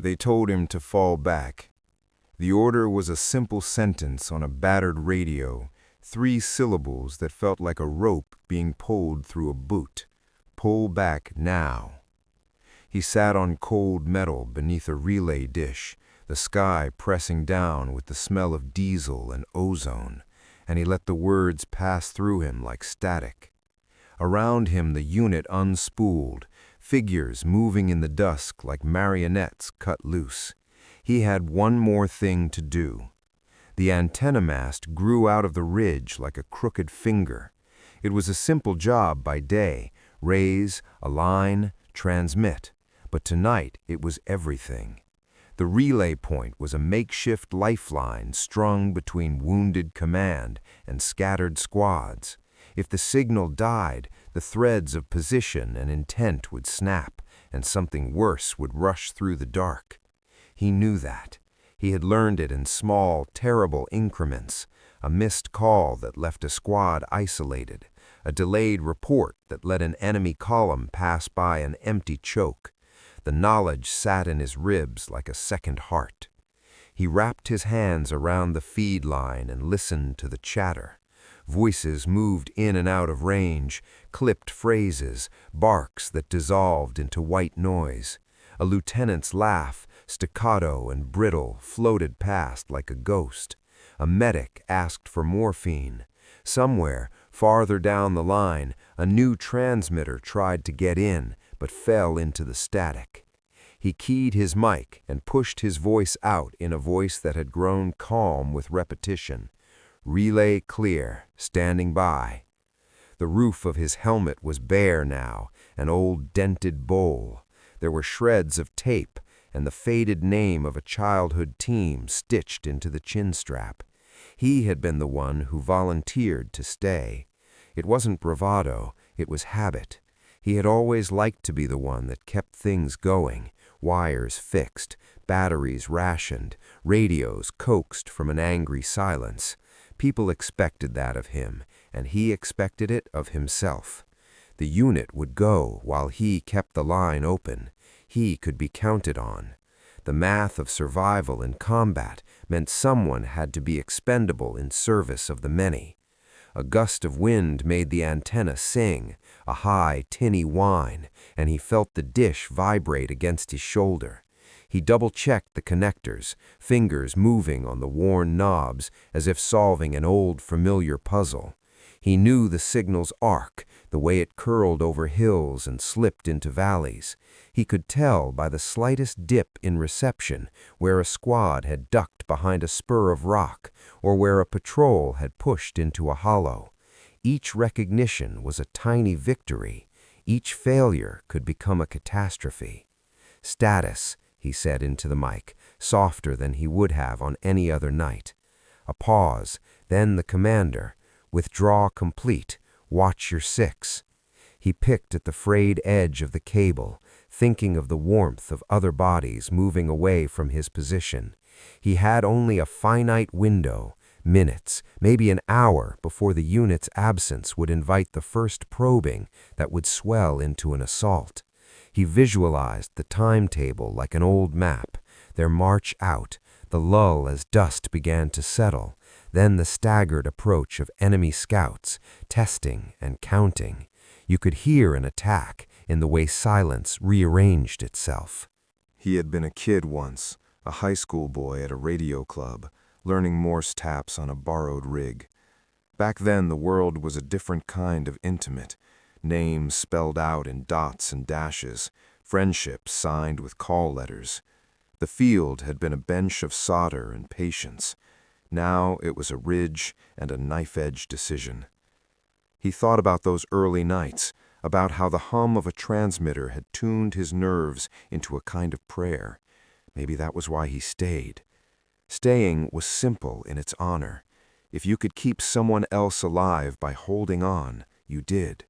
They told him to fall back. The order was a simple sentence on a battered radio, 3 syllables that felt like a rope being pulled through a boot. Pull back now. He sat on cold metal beneath a relay dish, the sky pressing down with the smell of diesel and ozone, and he let the words pass through him like static. Around him the unit unspooled, figures moving in the dusk like marionettes cut loose. He had one more thing to do. The antenna mast grew out of the ridge like a crooked finger. It was a simple job by day, raise, align, transmit. But tonight it was everything. The relay point was a makeshift lifeline strung between wounded command and scattered squads. If the signal died, the threads of position and intent would snap, and something worse would rush through the dark. He knew that. He had learned it in small, terrible increments. A missed call that left a squad isolated. A delayed report that let an enemy column pass by an empty choke. The knowledge sat in his ribs like a second heart. He wrapped his hands around the feed line and listened to the chatter. Voices moved in and out of range, clipped phrases, barks that dissolved into white noise. A lieutenant's laugh, staccato and brittle, floated past like a ghost. A medic asked for morphine. Somewhere, farther down the line, a new transmitter tried to get in, but fell into the static. He keyed his mic and pushed his voice out in a voice that had grown calm with repetition. Relay clear, standing by. The roof of his helmet was bare now, an old dented bowl. There were shreds of tape and the faded name of a childhood team stitched into the chin strap. He had been the one who volunteered to stay. It wasn't bravado, it was habit. He had always liked to be the one that kept things going, wires fixed, batteries rationed, radios coaxed from an angry silence. People expected that of him, and he expected it of himself. The unit would go while he kept the line open. He could be counted on. The math of survival in combat meant someone had to be expendable in service of the many. A gust of wind made the antenna sing, a high, tinny whine, and he felt the dish vibrate against his shoulder. He double-checked the connectors, fingers moving on the worn knobs as if solving an old, familiar puzzle. He knew the signal's arc, the way it curled over hills and slipped into valleys. He could tell by the slightest dip in reception where a squad had ducked behind a spur of rock or where a patrol had pushed into a hollow. Each recognition was a tiny victory. Each failure could become a catastrophe. Status, he said into the mic, softer than he would have on any other night. A pause, then the commander. Withdraw complete. Watch your 6. He picked at the frayed edge of the cable, thinking of the warmth of other bodies moving away from his position. He had only a finite window, minutes, maybe an hour before the unit's absence would invite the first probing that would swell into an assault. He visualized the timetable like an old map, their march out, the lull as dust began to settle, then the staggered approach of enemy scouts, testing and counting. You could hear an attack in the way silence rearranged itself. He had been a kid once, a high school boy at a radio club, learning Morse taps on a borrowed rig. Back then the world was a different kind of intimate. Names spelled out in dots and dashes, friendships signed with call letters. The field had been a bench of solder and patience. Now it was a ridge and a knife-edge decision. He thought about those early nights, about how the hum of a transmitter had tuned his nerves into a kind of prayer. Maybe that was why he stayed. Staying was simple in its honor. If you could keep someone else alive by holding on, you did.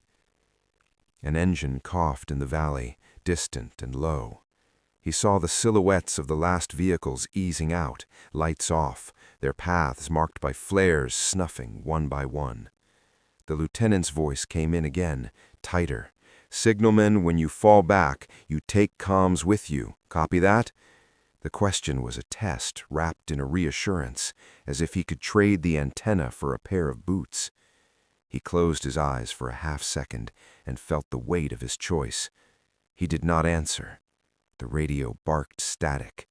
An engine coughed in the valley, distant and low. He saw the silhouettes of the last vehicles easing out, lights off, their paths marked by flares snuffing one by one. The lieutenant's voice came in again, tighter. "Signalman, when you fall back, you take comms with you. Copy that?" The question was a test wrapped in a reassurance, as if he could trade the antenna for a pair of boots. He closed his eyes for a half-second and felt the weight of his choice. He did not answer. The radio barked static.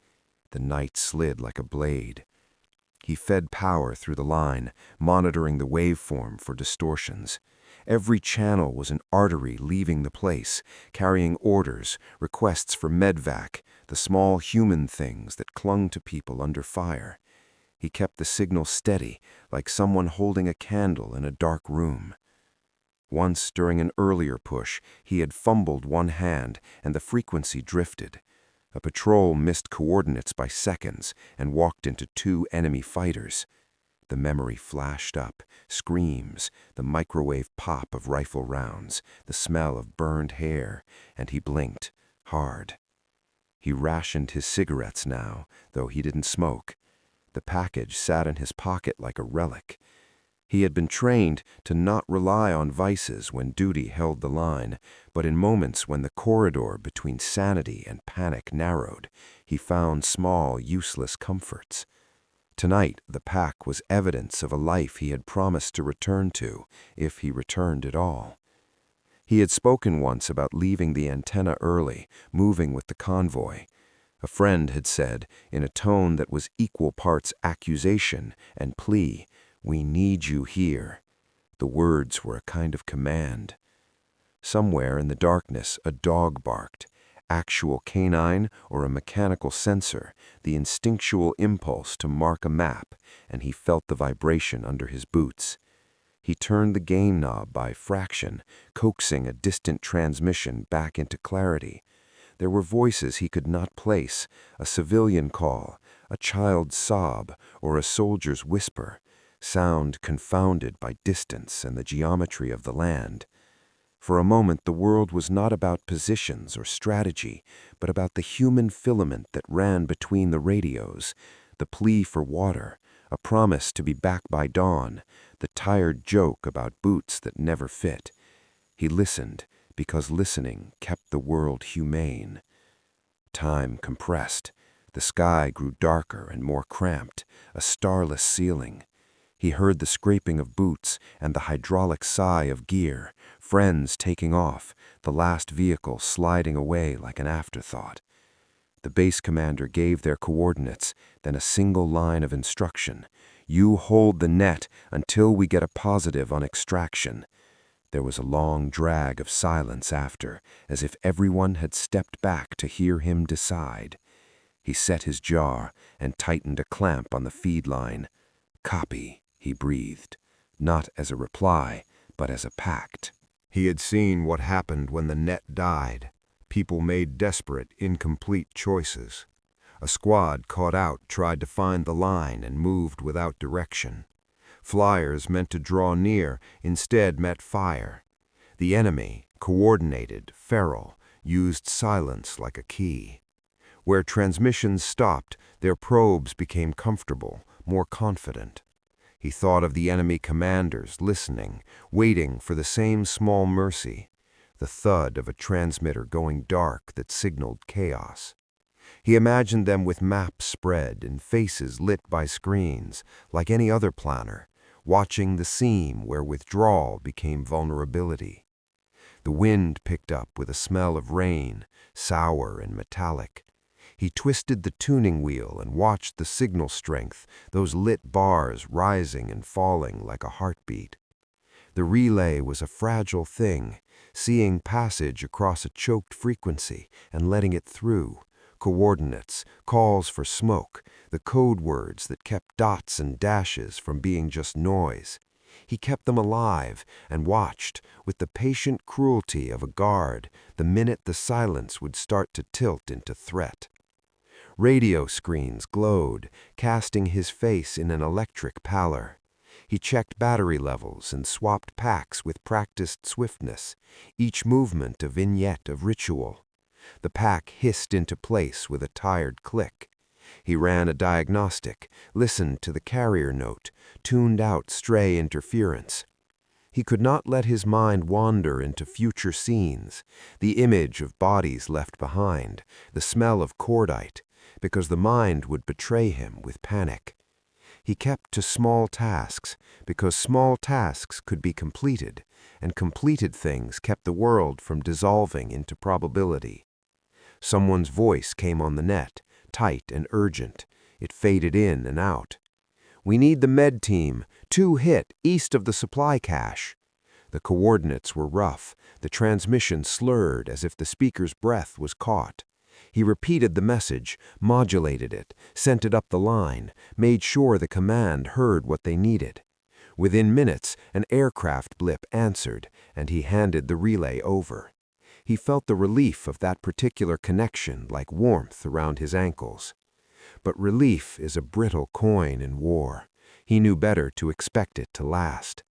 The night slid like a blade. He fed power through the line, monitoring the waveform for distortions. Every channel was an artery leaving the place, carrying orders, requests for medevac, the small human things that clung to people under fire. He kept the signal steady, like someone holding a candle in a dark room. Once, during an earlier push, he had fumbled one hand and the frequency drifted. A patrol missed coordinates by seconds and walked into 2 enemy fighters. The memory flashed up, screams, the microwave pop of rifle rounds, the smell of burned hair, and he blinked, hard. He rationed his cigarettes now, though he didn't smoke. The package sat in his pocket like a relic. He had been trained to not rely on vices when duty held the line, but in moments when the corridor between sanity and panic narrowed, he found small, useless comforts. Tonight, the pack was evidence of a life he had promised to return to, if he returned at all. He had spoken once about leaving the antenna early, moving with the convoy. A friend had said, in a tone that was equal parts accusation and plea, "We need you here." The words were a kind of command. Somewhere in the darkness, a dog barked. Actual canine or a mechanical sensor, the instinctual impulse to mark a map, and he felt the vibration under his boots. He turned the gain knob by fraction, coaxing a distant transmission back into clarity. There were voices he could not place, a civilian call, a child's sob, or a soldier's whisper, sound confounded by distance and the geometry of the land. For a moment the world was not about positions or strategy, but about the human filament that ran between the radios, the plea for water, a promise to be back by dawn, the tired joke about boots that never fit. He listened, because listening kept the world humane. Time compressed. The sky grew darker and more cramped, a starless ceiling. He heard the scraping of boots and the hydraulic sigh of gear, friends taking off, the last vehicle sliding away like an afterthought. The base commander gave their coordinates, then a single line of instruction. "You hold the net until we get a positive on extraction." There was a long drag of silence after, as if everyone had stepped back to hear him decide. He set his jaw and tightened a clamp on the feed line. "Copy," he breathed, not as a reply, but as a pact. He had seen what happened when the net died. People made desperate, incomplete choices. A squad caught out tried to find the line and moved without direction. Flyers meant to draw near instead met fire. The enemy, coordinated, feral, used silence like a key. Where transmissions stopped, their probes became comfortable, more confident. He thought of the enemy commanders listening, waiting for the same small mercy, the thud of a transmitter going dark that signaled chaos. He imagined them with maps spread and faces lit by screens, like any other planner, watching the seam where withdrawal became vulnerability. The wind picked up with a smell of rain, sour and metallic. He twisted the tuning wheel and watched the signal strength, those lit bars rising and falling like a heartbeat. The relay was a fragile thing, seeing passage across a choked frequency and letting it through, coordinates, calls for smoke, the code words that kept dots and dashes from being just noise. He kept them alive and watched, with the patient cruelty of a guard, the minute the silence would start to tilt into threat. Radio screens glowed, casting his face in an electric pallor. He checked battery levels and swapped packs with practiced swiftness, each movement a vignette of ritual. The pack hissed into place with a tired click. He ran a diagnostic, listened to the carrier note, tuned out stray interference. He could not let his mind wander into future scenes, the image of bodies left behind, the smell of cordite, because the mind would betray him with panic. He kept to small tasks because small tasks could be completed, and completed things kept the world from dissolving into probability. Someone's voice came on the net, tight and urgent. It faded in and out. "We need the med team. 2 hit east of the supply cache." The coordinates were rough. The transmission slurred as if the speaker's breath was caught. He repeated the message, modulated it, sent it up the line, made sure the command heard what they needed. Within minutes, an aircraft blip answered, and he handed the relay over. He felt the relief of that particular connection like warmth around his ankles. But relief is a brittle coin in war. He knew better to expect it to last.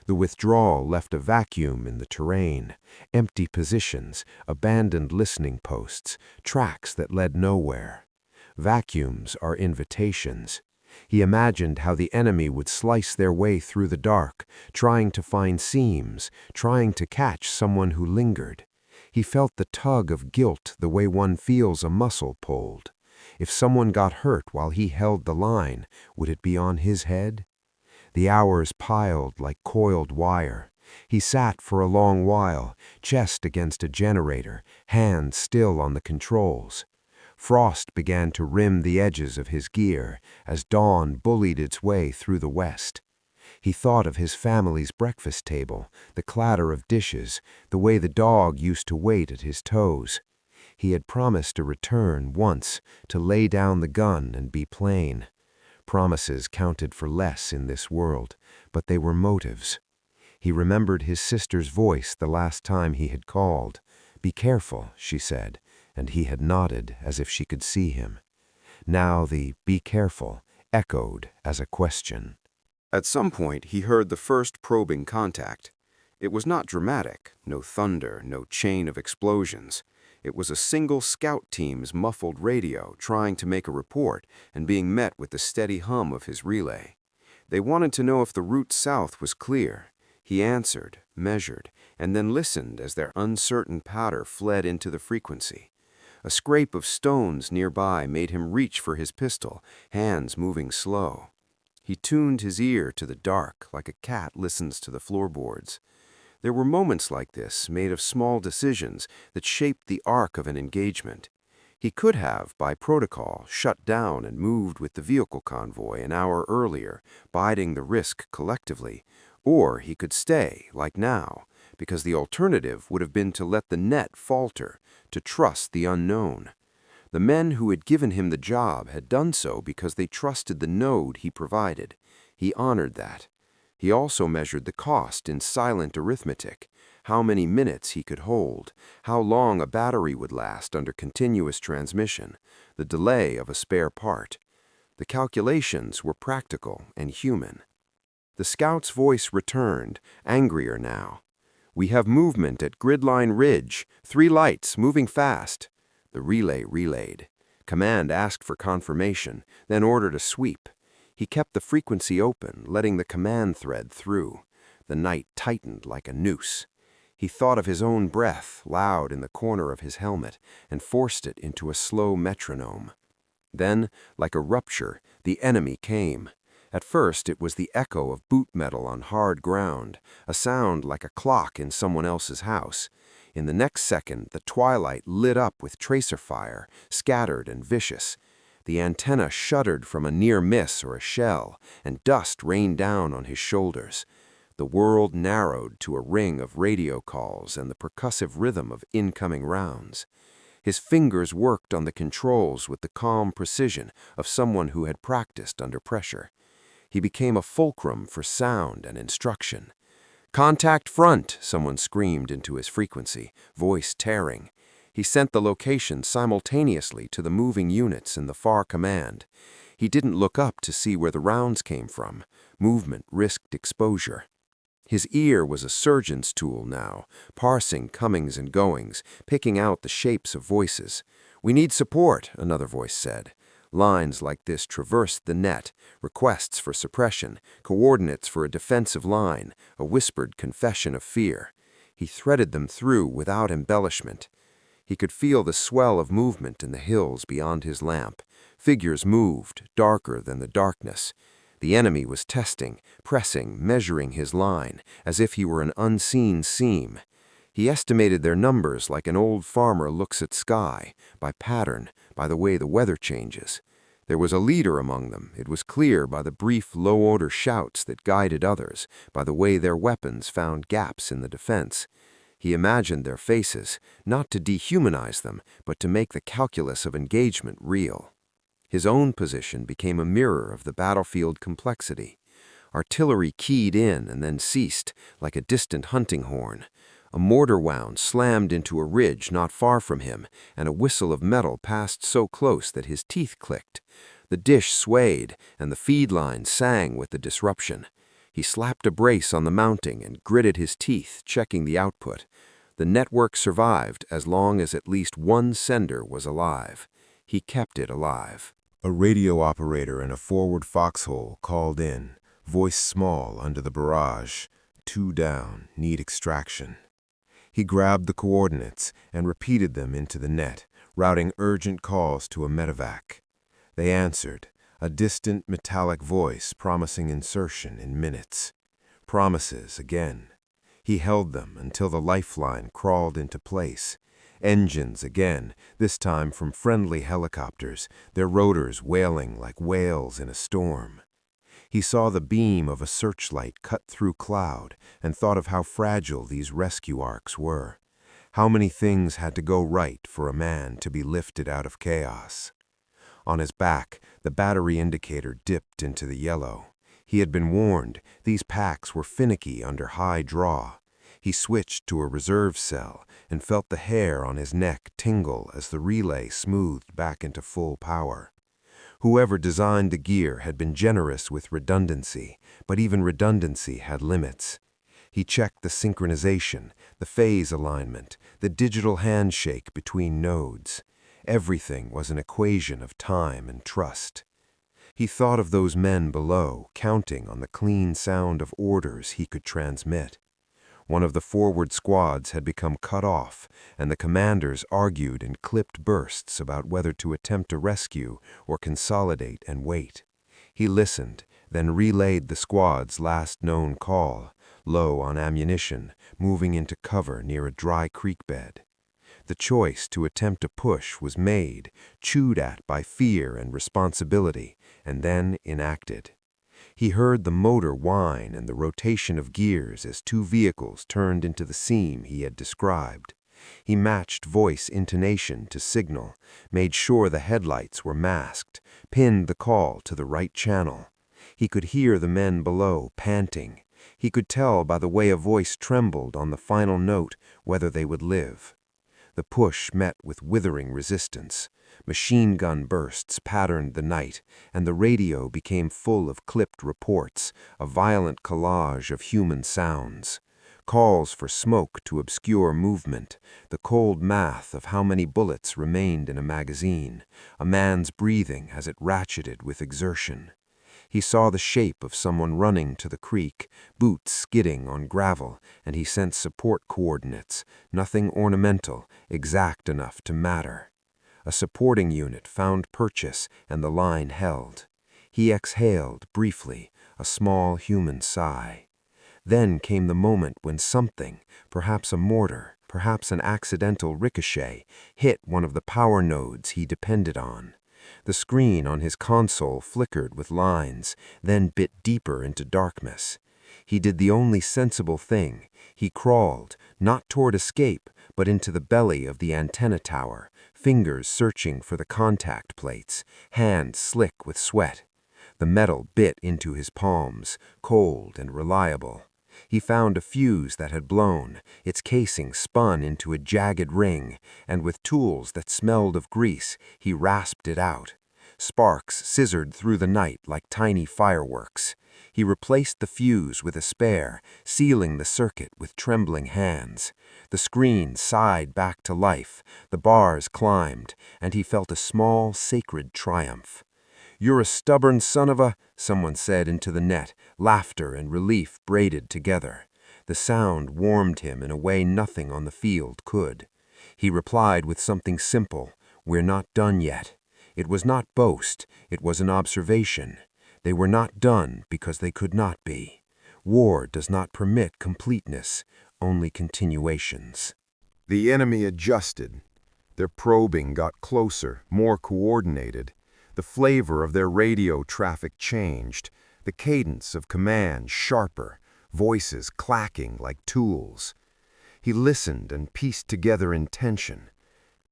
The withdrawal left a vacuum in the terrain, empty positions, abandoned listening posts, tracks that led nowhere. Vacuums are invitations. He imagined how the enemy would slice their way through the dark, trying to find seams, trying to catch someone who lingered. He felt the tug of guilt the way one feels a muscle pulled. If someone got hurt while he held the line, would it be on his head? The hours piled like coiled wire. He sat for a long while, chest against a generator, hands still on the controls. Frost began to rim the edges of his gear as dawn bullied its way through the west. He thought of his family's breakfast table, the clatter of dishes, the way the dog used to wait at his toes. He had promised to return once, to lay down the gun and be plain. Promises counted for less in this world, but they were motives. He remembered his sister's voice the last time he had called. "Be careful," she said, and he had nodded as if she could see him. Now the "be careful" echoed as a question. At some point, he heard the first probing contact. It was not dramatic, no thunder, no chain of explosions. It was a single scout team's muffled radio trying to make a report and being met with the steady hum of his relay. They wanted to know if the route south was clear. He answered, measured, and then listened as their uncertain patter fled into the frequency. A scrape of stones nearby made him reach for his pistol, hands moving slow. He tuned his ear to the dark like a cat listens to the floorboards. There were moments like this, made of small decisions, that shaped the arc of an engagement. He could have, by protocol, shut down and moved with the vehicle convoy an hour earlier, biding the risk collectively, or he could stay, like now, because the alternative would have been to let the net falter, to trust the unknown. The men who had given him the job had done so because they trusted the node he provided. He honored that. He also measured the cost in silent arithmetic, how many minutes he could hold, how long a battery would last under continuous transmission, the delay of a spare part. The calculations were practical and human. The scout's voice returned, angrier now. "We have movement at Gridline Ridge, 3 lights, moving fast." The relay relayed. Command asked for confirmation, then ordered a sweep. He kept the frequency open, letting the command thread through. The night tightened like a noose. He thought of his own breath, loud in the corner of his helmet, and forced it into a slow metronome. Then, like a rupture, the enemy came. At first, it was the echo of boot metal on hard ground, a sound like a clock in someone else's house. In the next second, the twilight lit up with tracer fire, scattered and vicious. The antenna shuddered from a near miss or a shell, and dust rained down on his shoulders. The world narrowed to a ring of radio calls and the percussive rhythm of incoming rounds. His fingers worked on the controls with the calm precision of someone who had practiced under pressure. He became a fulcrum for sound and instruction. "Contact front," someone screamed into his frequency, voice tearing. He sent the location simultaneously to the moving units in the far command. He didn't look up to see where the rounds came from. Movement risked exposure. His ear was a surgeon's tool now, parsing comings and goings, picking out the shapes of voices. "We need support," another voice said. Lines like this traversed the net, requests for suppression, coordinates for a defensive line, a whispered confession of fear. He threaded them through without embellishment. He could feel the swell of movement in the hills beyond his lamp. Figures moved, darker than the darkness. The enemy was testing, pressing, measuring his line, as if he were an unseen seam. He estimated their numbers like an old farmer looks at sky, by pattern, by the way the weather changes. There was a leader among them, it was clear by the brief, low-order shouts that guided others, by the way their weapons found gaps in the defense. He imagined their faces, not to dehumanize them, but to make the calculus of engagement real. His own position became a mirror of the battlefield complexity. Artillery keyed in and then ceased, like a distant hunting horn. A mortar wound slammed into a ridge not far from him, and a whistle of metal passed so close that his teeth clicked. The dish swayed, and the feed line sang with the disruption. He slapped a brace on the mounting and gritted his teeth, checking the output. The network survived as long as at least one sender was alive. He kept it alive. A radio operator in a forward foxhole called in, voice small under the barrage. 2 down, need extraction. He grabbed the coordinates and repeated them into the net, routing urgent calls to a medevac. They answered, a distant metallic voice promising insertion in minutes. Promises again. He held them until the lifeline crawled into place. Engines again, this time from friendly helicopters, their rotors wailing like whales in a storm. He saw the beam of a searchlight cut through cloud and thought of how fragile these rescue arcs were. How many things had to go right for a man to be lifted out of chaos. On his back, the battery indicator dipped into the yellow. He had been warned, these packs were finicky under high draw. He switched to a reserve cell and felt the hair on his neck tingle as the relay smoothed back into full power. Whoever designed the gear had been generous with redundancy, but even redundancy had limits. He checked the synchronization, the phase alignment, the digital handshake between nodes. Everything was an equation of time and trust. He thought of those men below, counting on the clean sound of orders he could transmit. One of the forward squads had become cut off, and the commanders argued in clipped bursts about whether to attempt a rescue or consolidate and wait. He listened, then relayed the squad's last known call, low on ammunition, moving into cover near a dry creek bed. The choice to attempt a push was made, chewed at by fear and responsibility, and then enacted. He heard the motor whine and the rotation of gears as 2 vehicles turned into the seam he had described. He matched voice intonation to signal, made sure the headlights were masked, pinned the call to the right channel. He could hear the men below panting. He could tell by the way a voice trembled on the final note whether they would live. The push met with withering resistance. Machine gun bursts patterned the night, and the radio became full of clipped reports, a violent collage of human sounds. Calls for smoke to obscure movement, the cold math of how many bullets remained in a magazine, a man's breathing as it ratcheted with exertion. He saw the shape of someone running to the creek, boots skidding on gravel, and he sent support coordinates, nothing ornamental, exact enough to matter. A supporting unit found purchase, and the line held. He exhaled briefly, a small human sigh. Then came the moment when something, perhaps a mortar, perhaps an accidental ricochet, hit one of the power nodes he depended on. The screen on his console flickered with lines, then bit deeper into darkness. He did the only sensible thing. He crawled, not toward escape, but into the belly of the antenna tower, fingers searching for the contact plates, hands slick with sweat. The metal bit into his palms, cold and reliable. He found a fuse that had blown, its casing spun into a jagged ring, and with tools that smelled of grease, he rasped it out. Sparks scissored through the night like tiny fireworks. He replaced the fuse with a spare, sealing the circuit with trembling hands. The screen sighed back to life, the bars climbed, and he felt a small, sacred triumph. "You're a stubborn son of a," someone said into the net, laughter and relief braided together. The sound warmed him in a way nothing on the field could. He replied with something simple, "We're not done yet." It was not boast, it was an observation. They were not done because they could not be. War does not permit completeness, only continuations. The enemy adjusted. Their probing got closer, more coordinated. The flavor of their radio traffic changed, the cadence of command sharper, voices clacking like tools. He listened and pieced together intention.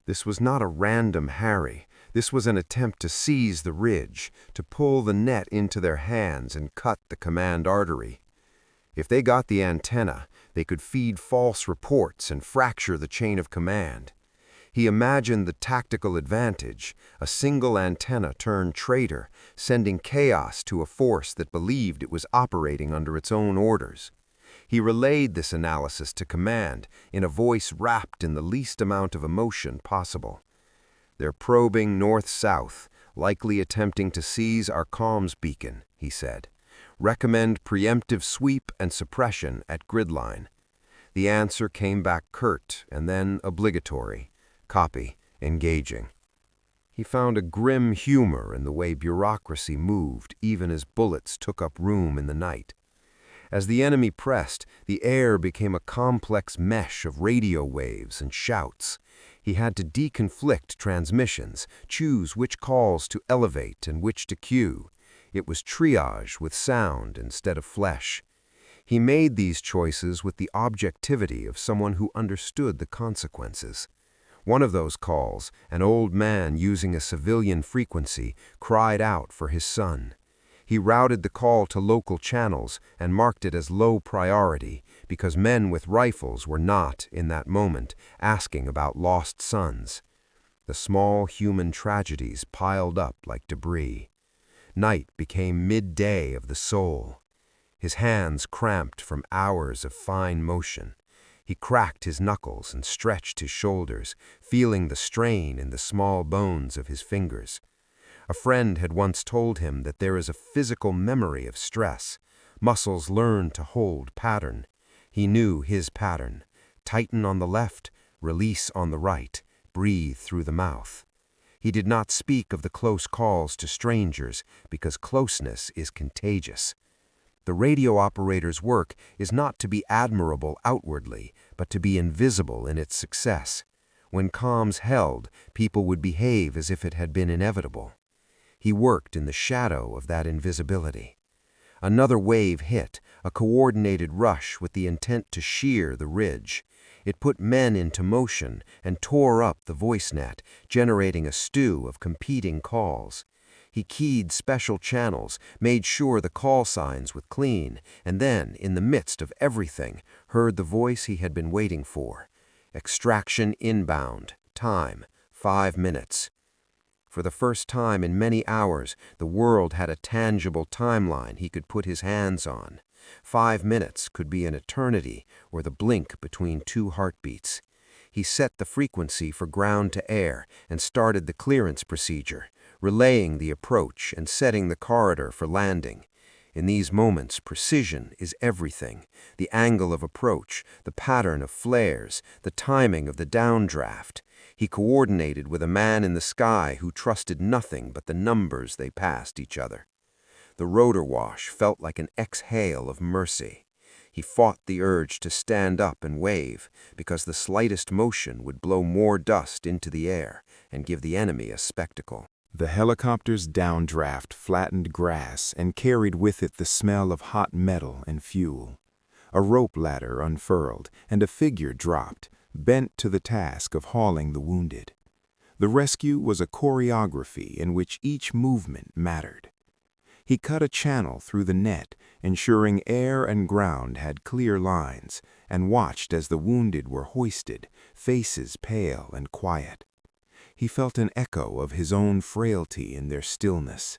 This was not a random harry. This was an attempt to seize the ridge, to pull the net into their hands and cut the command artery. If they got the antenna, they could feed false reports and fracture the chain of command. He imagined the tactical advantage, a single antenna turned traitor, sending chaos to a force that believed it was operating under its own orders. He relayed this analysis to command in a voice wrapped in the least amount of emotion possible. "They're probing north-south, likely attempting to seize our comms beacon," he said. "Recommend preemptive sweep and suppression at gridline." The answer came back curt and then obligatory. Copy, engaging. He found a grim humor in the way bureaucracy moved even as bullets took up room in the night. As the enemy pressed, the air became a complex mesh of radio waves and shouts. He had to deconflict transmissions, choose which calls to elevate and which to cue. It was triage with sound instead of flesh. He made these choices with the objectivity of someone who understood the consequences. One of those calls, an old man using a civilian frequency, cried out for his son. He routed the call to local channels and marked it as low priority because men with rifles were not, in that moment, asking about lost sons. The small human tragedies piled up like debris. Night became midday of the soul. His hands cramped from hours of fine motion. He cracked his knuckles and stretched his shoulders, feeling the strain in the small bones of his fingers. A friend had once told him that there is a physical memory of stress. Muscles learn to hold pattern. He knew his pattern. Tighten on the left, release on the right, breathe through the mouth. He did not speak of the close calls to strangers because closeness is contagious. The radio operator's work is not to be admirable outwardly, but to be invisible in its success. When comms held, people would behave as if it had been inevitable. He worked in the shadow of that invisibility. Another wave hit, a coordinated rush with the intent to shear the ridge. It put men into motion and tore up the voice net, generating a stew of competing calls. He keyed special channels, made sure the call signs would clean, and then, in the midst of everything, heard the voice he had been waiting for. Extraction inbound. Time, 5 minutes. For the first time in many hours, the world had a tangible timeline he could put his hands on. 5 minutes could be an eternity or the blink between two heartbeats. He set the frequency for ground to air and started the clearance procedure, relaying the approach and setting the corridor for landing. In these moments, precision is everything. The angle of approach, the pattern of flares, the timing of the downdraft. He coordinated with a man in the sky who trusted nothing but the numbers they passed each other. The rotor wash felt like an exhale of mercy. He fought the urge to stand up and wave, because the slightest motion would blow more dust into the air and give the enemy a spectacle. The helicopter's downdraft flattened grass and carried with it the smell of hot metal and fuel. A rope ladder unfurled, and a figure dropped, bent to the task of hauling the wounded. The rescue was a choreography in which each movement mattered. He cut a channel through the net, ensuring air and ground had clear lines, and watched as the wounded were hoisted, faces pale and quiet. He felt an echo of his own frailty in their stillness.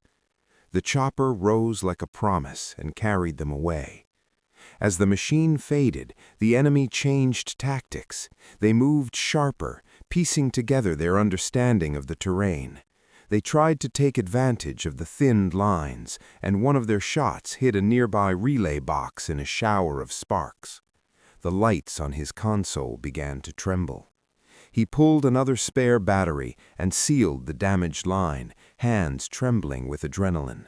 The chopper rose like a promise and carried them away. As the machine faded, the enemy changed tactics. They moved sharper, piecing together their understanding of the terrain. They tried to take advantage of the thinned lines, and one of their shots hit a nearby relay box in a shower of sparks. The lights on his console began to tremble. He pulled another spare battery and sealed the damaged line, hands trembling with adrenaline.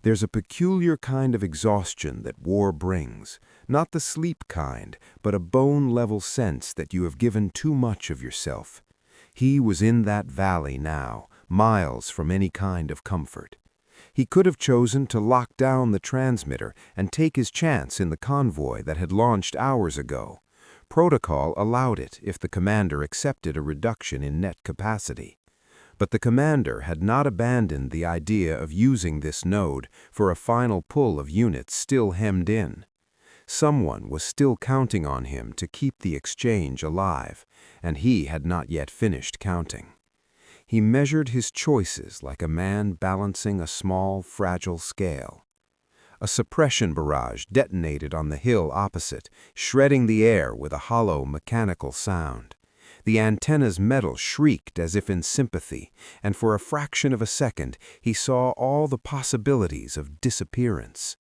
There's a peculiar kind of exhaustion that war brings, not the sleep kind, but a bone-level sense that you have given too much of yourself. He was in that valley now, miles from any kind of comfort. He could have chosen to lock down the transmitter and take his chance in the convoy that had launched hours ago. Protocol allowed it if the commander accepted a reduction in net capacity. But the commander had not abandoned the idea of using this node for a final pull of units still hemmed in. Someone was still counting on him to keep the exchange alive, and he had not yet finished counting. He measured his choices like a man balancing a small, fragile scale. A suppression barrage detonated on the hill opposite, shredding the air with a hollow, mechanical sound. The antenna's metal shrieked as if in sympathy, and for a fraction of a second he saw all the possibilities of disappearance.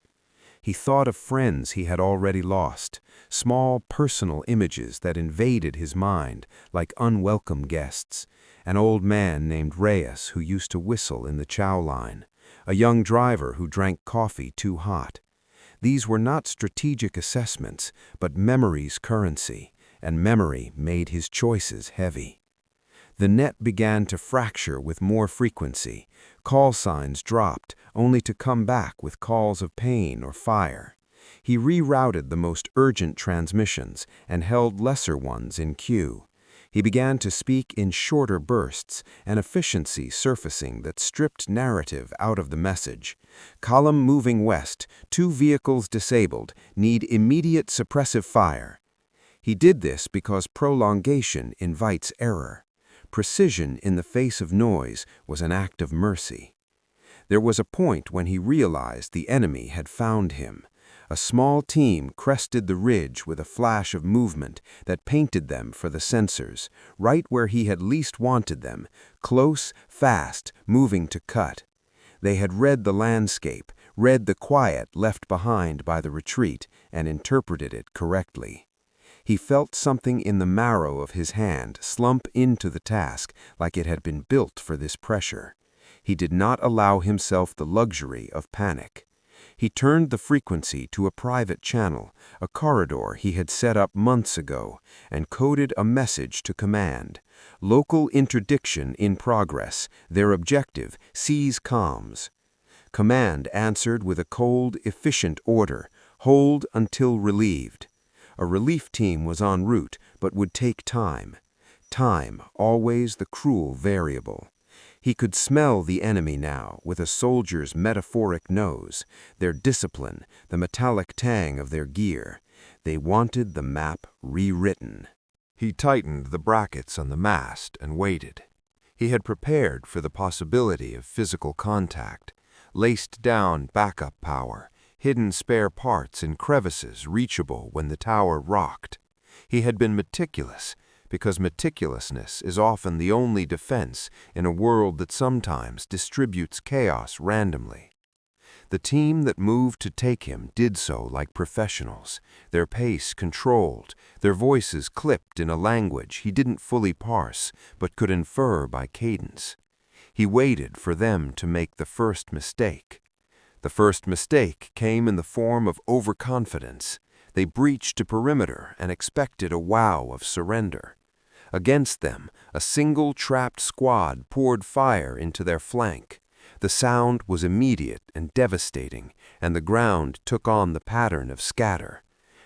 He thought of friends he had already lost, small personal images that invaded his mind like unwelcome guests. An old man named Reyes who used to whistle in the chow line, a young driver who drank coffee too hot. These were not strategic assessments, but memory's currency, and memory made his choices heavy. The net began to fracture with more frequency. Call signs dropped, only to come back with calls of pain or fire. He rerouted the most urgent transmissions and held lesser ones in queue. He began to speak in shorter bursts, an efficiency surfacing that stripped narrative out of the message. Column moving west, 2 vehicles disabled, need immediate suppressive fire. He did this because prolongation invites error. Precision in the face of noise was an act of mercy. There was a point when he realized the enemy had found him. A small team crested the ridge with a flash of movement that painted them for the sensors, right where he had least wanted them, close, fast, moving to cut. They had read the landscape, read the quiet left behind by the retreat, and interpreted it correctly. He felt something in the marrow of his hand slump into the task like it had been built for this pressure. He did not allow himself the luxury of panic. He turned the frequency to a private channel, a corridor he had set up months ago, and coded a message to command. Local interdiction in progress. Their objective, seize comms. Command answered with a cold, efficient order, hold until relieved. A relief team was en route, but would take time. Time, always the cruel variable. He could smell the enemy now with a soldier's metaphoric nose, their discipline, the metallic tang of their gear. They wanted the map rewritten. He tightened the brackets on the mast and waited. He had prepared for the possibility of physical contact, laced down backup power, hidden spare parts in crevices reachable when the tower rocked. He had been meticulous, because meticulousness is often the only defense in a world that sometimes distributes chaos randomly. The team that moved to take him did so like professionals, their pace controlled, their voices clipped in a language he didn't fully parse but could infer by cadence. He waited for them to make the first mistake. The first mistake came in the form of overconfidence. They breached a perimeter and expected a wow of surrender. Against them, a single trapped squad poured fire into their flank. The sound was immediate and devastating, and the ground took on the pattern of scatter.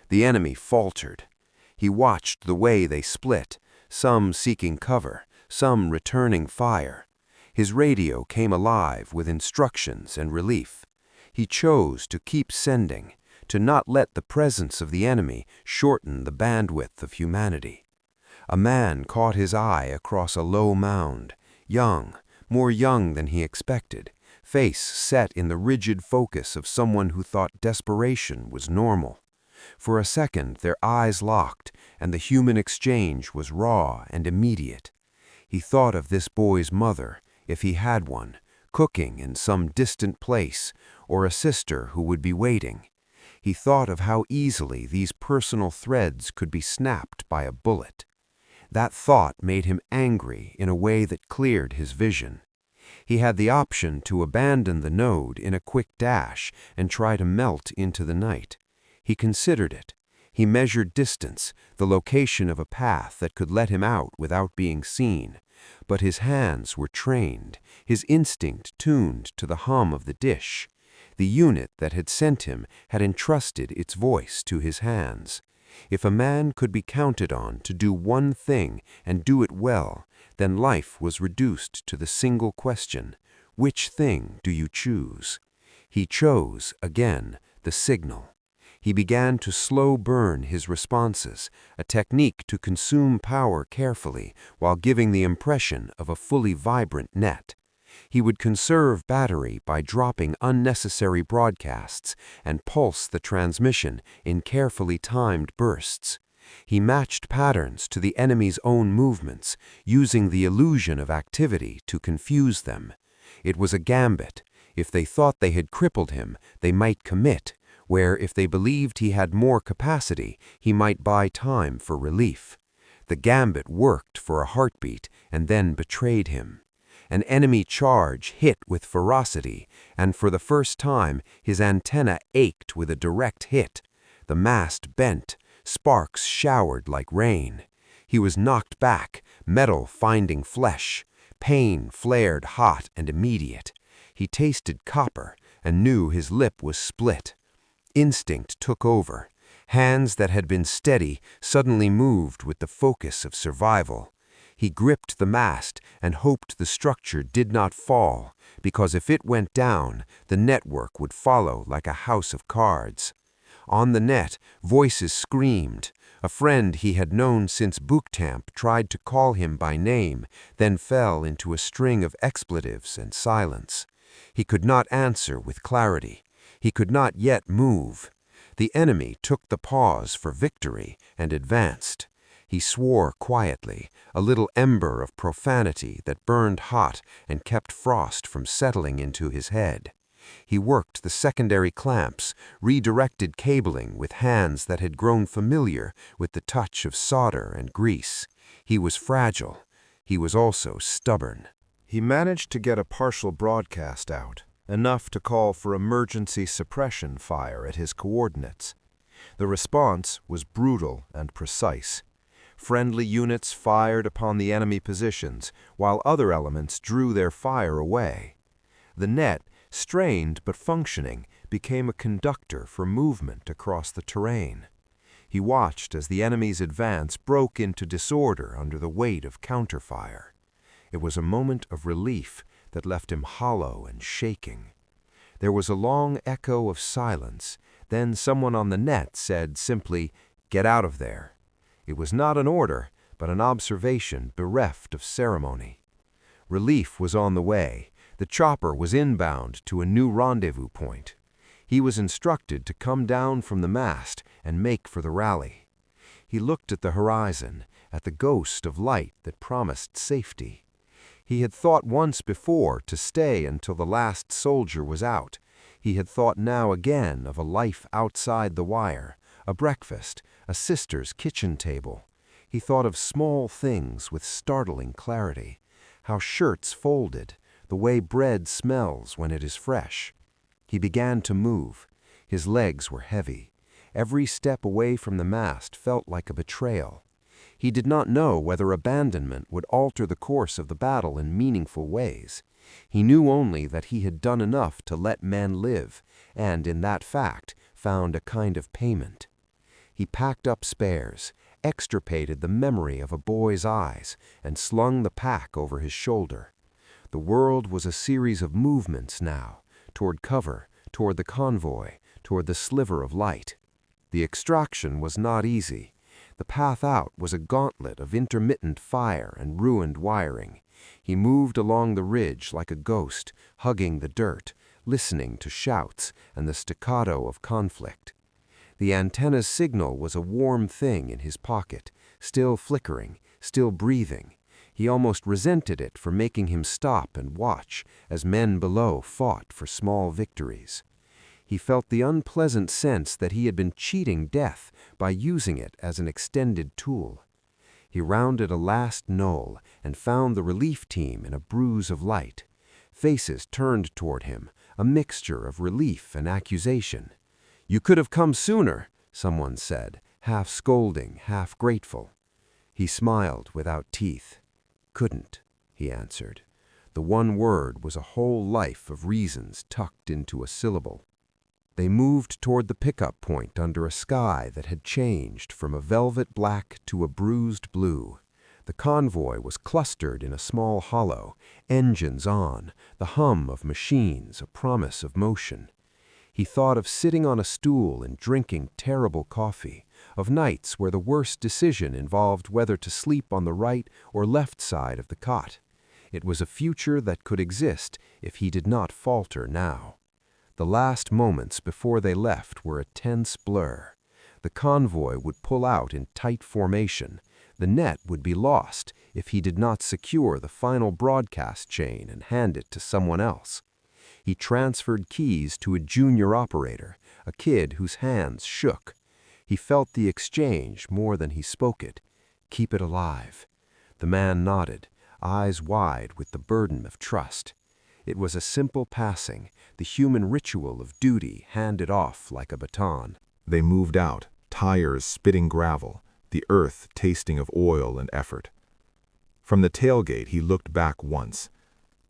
The enemy faltered. He watched the way they split, some seeking cover, some returning fire. His radio came alive with instructions and relief. He chose to keep sending, to not let the presence of the enemy shorten the bandwidth of humanity. A man caught his eye across a low mound, young, more young than he expected, face set in the rigid focus of someone who thought desperation was normal. For a second their eyes locked, and the human exchange was raw and immediate. He thought of this boy's mother, if he had one, cooking in some distant place, or a sister who would be waiting. He thought of how easily these personal threads could be snapped by a bullet. That thought made him angry in a way that cleared his vision. He had the option to abandon the node in a quick dash and try to melt into the night. He considered it. He measured distance, the location of a path that could let him out without being seen. But his hands were trained, his instinct tuned to the hum of the dish. The unit that had sent him had entrusted its voice to his hands. If a man could be counted on to do one thing and do it well, then life was reduced to the single question, which thing do you choose? He chose, again, the signal. He began to slow burn his responses, a technique to consume power carefully while giving the impression of a fully vibrant net. He would conserve battery by dropping unnecessary broadcasts and pulse the transmission in carefully timed bursts. He matched patterns to the enemy's own movements, using the illusion of activity to confuse them. It was a gambit. If they thought they had crippled him, they might commit, where if they believed he had more capacity, he might buy time for relief. The gambit worked for a heartbeat and then betrayed him. An enemy charge hit with ferocity, and for the first time his antenna ached with a direct hit. The mast bent, sparks showered like rain. He was knocked back, metal finding flesh. Pain flared hot and immediate. He tasted copper and knew his lip was split. Instinct took over. Hands that had been steady suddenly moved with the focus of survival. He gripped the mast and hoped the structure did not fall, because if it went down, the network would follow like a house of cards. On the net, voices screamed. A friend he had known since boot camp tried to call him by name, then fell into a string of expletives and silence. He could not answer with clarity. He could not yet move. The enemy took the pause for victory and advanced. He swore quietly, a little ember of profanity that burned hot and kept frost from settling into his head. He worked the secondary clamps, redirected cabling with hands that had grown familiar with the touch of solder and grease. He was fragile. He was also stubborn. He managed to get a partial broadcast out, enough to call for emergency suppression fire at his coordinates. The response was brutal and precise. Friendly units fired upon the enemy positions, while other elements drew their fire away. The net, strained but functioning, became a conductor for movement across the terrain. He watched as the enemy's advance broke into disorder under the weight of counterfire. It was a moment of relief that left him hollow and shaking. There was a long echo of silence. Then someone on the net said simply, "Get out of there." It was not an order, but an observation bereft of ceremony. Relief was on the way. The chopper was inbound to a new rendezvous point. He was instructed to come down from the mast and make for the rally. He looked at the horizon, at the ghost of light that promised safety. He had thought once before to stay until the last soldier was out. He had thought now again of a life outside the wire, a breakfast, a sister's kitchen table. He thought of small things with startling clarity, how shirts folded, the way bread smells when it is fresh. He began to move. His legs were heavy. Every step away from the mast felt like a betrayal. He did not know whether abandonment would alter the course of the battle in meaningful ways. He knew only that he had done enough to let men live, and in that fact found a kind of payment. He packed up spares, extirpated the memory of a boy's eyes, and slung the pack over his shoulder. The world was a series of movements now, toward cover, toward the convoy, toward the sliver of light. The extraction was not easy. The path out was a gauntlet of intermittent fire and ruined wiring. He moved along the ridge like a ghost, hugging the dirt, listening to shouts and the staccato of conflict. The antenna's signal was a warm thing in his pocket, still flickering, still breathing. He almost resented it for making him stop and watch as men below fought for small victories. He felt the unpleasant sense that he had been cheating death by using it as an extended tool. He rounded a last knoll and found the relief team in a bruise of light. Faces turned toward him, a mixture of relief and accusation. "You could have come sooner," someone said, half scolding, half grateful. He smiled without teeth. "Couldn't," he answered. The one word was a whole life of reasons tucked into a syllable. They moved toward the pickup point under a sky that had changed from a velvet black to a bruised blue. The convoy was clustered in a small hollow, engines on, the hum of machines, a promise of motion. He thought of sitting on a stool and drinking terrible coffee, of nights where the worst decision involved whether to sleep on the right or left side of the cot. It was a future that could exist if he did not falter now. The last moments before they left were a tense blur. The convoy would pull out in tight formation. The net would be lost if he did not secure the final broadcast chain and hand it to someone else. He transferred keys to a junior operator, a kid whose hands shook. He felt the exchange more than he spoke it. "Keep it alive." The man nodded, eyes wide with the burden of trust. It was a simple passing, the human ritual of duty handed off like a baton. They moved out, tires spitting gravel, the earth tasting of oil and effort. From the tailgate he looked back once.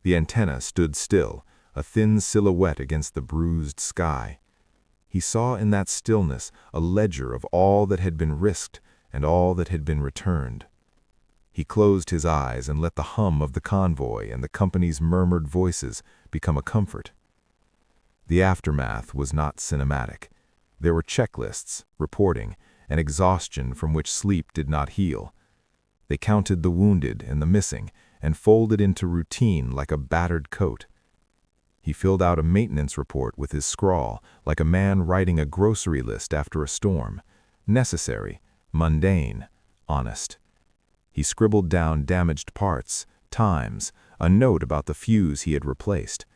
The antenna stood still, a thin silhouette against the bruised sky. He saw in that stillness a ledger of all that had been risked and all that had been returned. He closed his eyes and let the hum of the convoy and the company's murmured voices become a comfort. The aftermath was not cinematic. There were checklists, reporting, and exhaustion from which sleep did not heal. They counted the wounded and the missing and folded into routine like a battered coat. He filled out a maintenance report with his scrawl, like a man writing a grocery list after a storm. Necessary, mundane, honest. He scribbled down damaged parts, times, a note about the fuse he had replaced.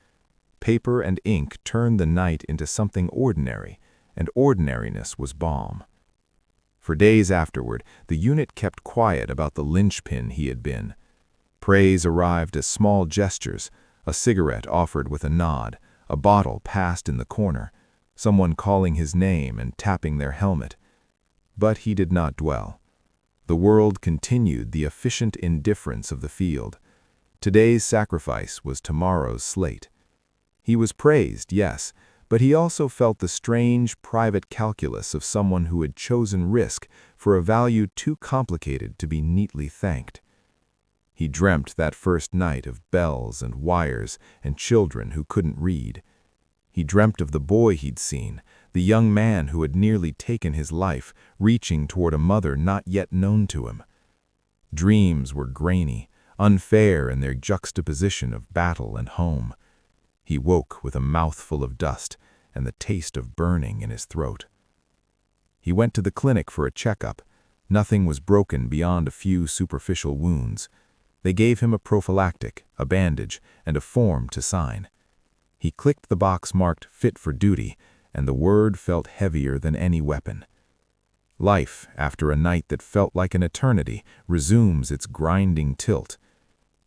Paper and ink turned the night into something ordinary, and ordinariness was balm. For days afterward, the unit kept quiet about the linchpin he had been. Praise arrived as small gestures, a cigarette offered with a nod, a bottle passed in the corner, someone calling his name and tapping their helmet. But he did not dwell. The world continued the efficient indifference of the field. Today's sacrifice was tomorrow's slate. He was praised, yes, but he also felt the strange, private calculus of someone who had chosen risk for a value too complicated to be neatly thanked. He dreamt that first night of bells and wires and children who couldn't read. He dreamt of the boy he'd seen, the young man who had nearly taken his life, reaching toward a mother not yet known to him. Dreams were grainy, unfair in their juxtaposition of battle and home. He woke with a mouthful of dust and the taste of burning in his throat. He went to the clinic for a checkup. Nothing was broken beyond a few superficial wounds. They gave him a prophylactic, a bandage, and a form to sign. He clicked the box marked "Fit for Duty," and the word felt heavier than any weapon. Life, after a night that felt like an eternity, resumes its grinding tilt.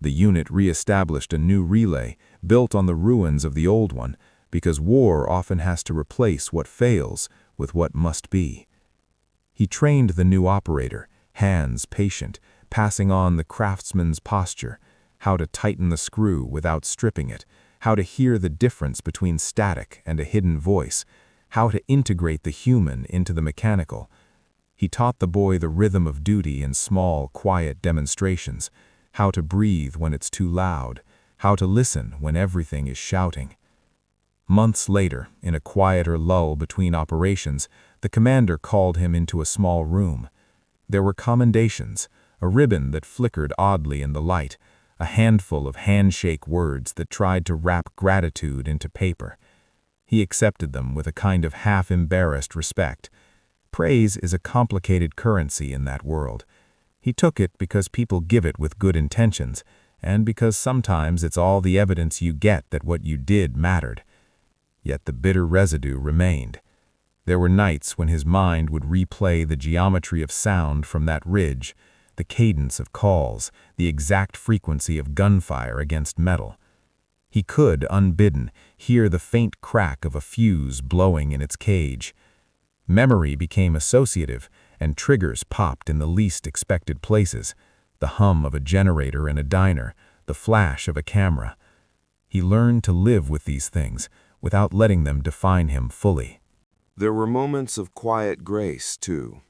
The unit re-established a new relay, built on the ruins of the old one, because war often has to replace what fails with what must be. He trained the new operator, hands patient, passing on the craftsman's posture, how to tighten the screw without stripping it, how to hear the difference between static and a hidden voice, how to integrate the human into the mechanical. He taught the boy the rhythm of duty in small, quiet demonstrations, how to breathe when it's too loud, how to listen when everything is shouting. Months later, in a quieter lull between operations, the commander called him into a small room. There were commendations, a ribbon that flickered oddly in the light, a handful of handshake words that tried to wrap gratitude into paper. He accepted them with a kind of half-embarrassed respect. Praise is a complicated currency in that world. He took it because people give it with good intentions, and because sometimes it's all the evidence you get that what you did mattered. Yet the bitter residue remained. There were nights when his mind would replay the geometry of sound from that ridge, the cadence of calls, the exact frequency of gunfire against metal. He could, unbidden, hear the faint crack of a fuse blowing in its cage. Memory became associative, and triggers popped in the least expected places: the hum of a generator in a diner, the flash of a camera. He learned to live with these things, without letting them define him fully. There were moments of quiet grace, too.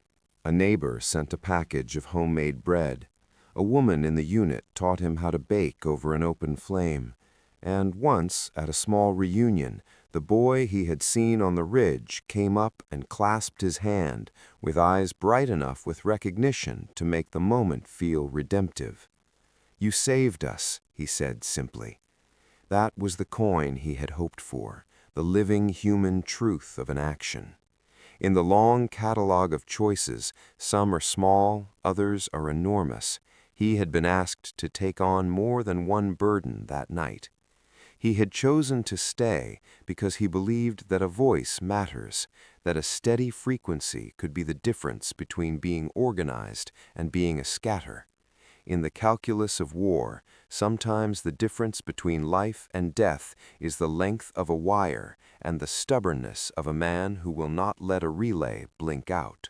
A neighbor sent a package of homemade bread. A woman in the unit taught him how to bake over an open flame. And once, at a small reunion, the boy he had seen on the ridge came up and clasped his hand, with eyes bright enough with recognition to make the moment feel redemptive. "You saved us," he said simply. That was the coin he had hoped for, the living human truth of an action. In the long catalog of choices, some are small, others are enormous. He had been asked to take on more than one burden that night. He had chosen to stay because he believed that a voice matters, that a steady frequency could be the difference between being organized and being a scatter. In the calculus of war, sometimes the difference between life and death is the length of a wire and the stubbornness of a man who will not let a relay blink out.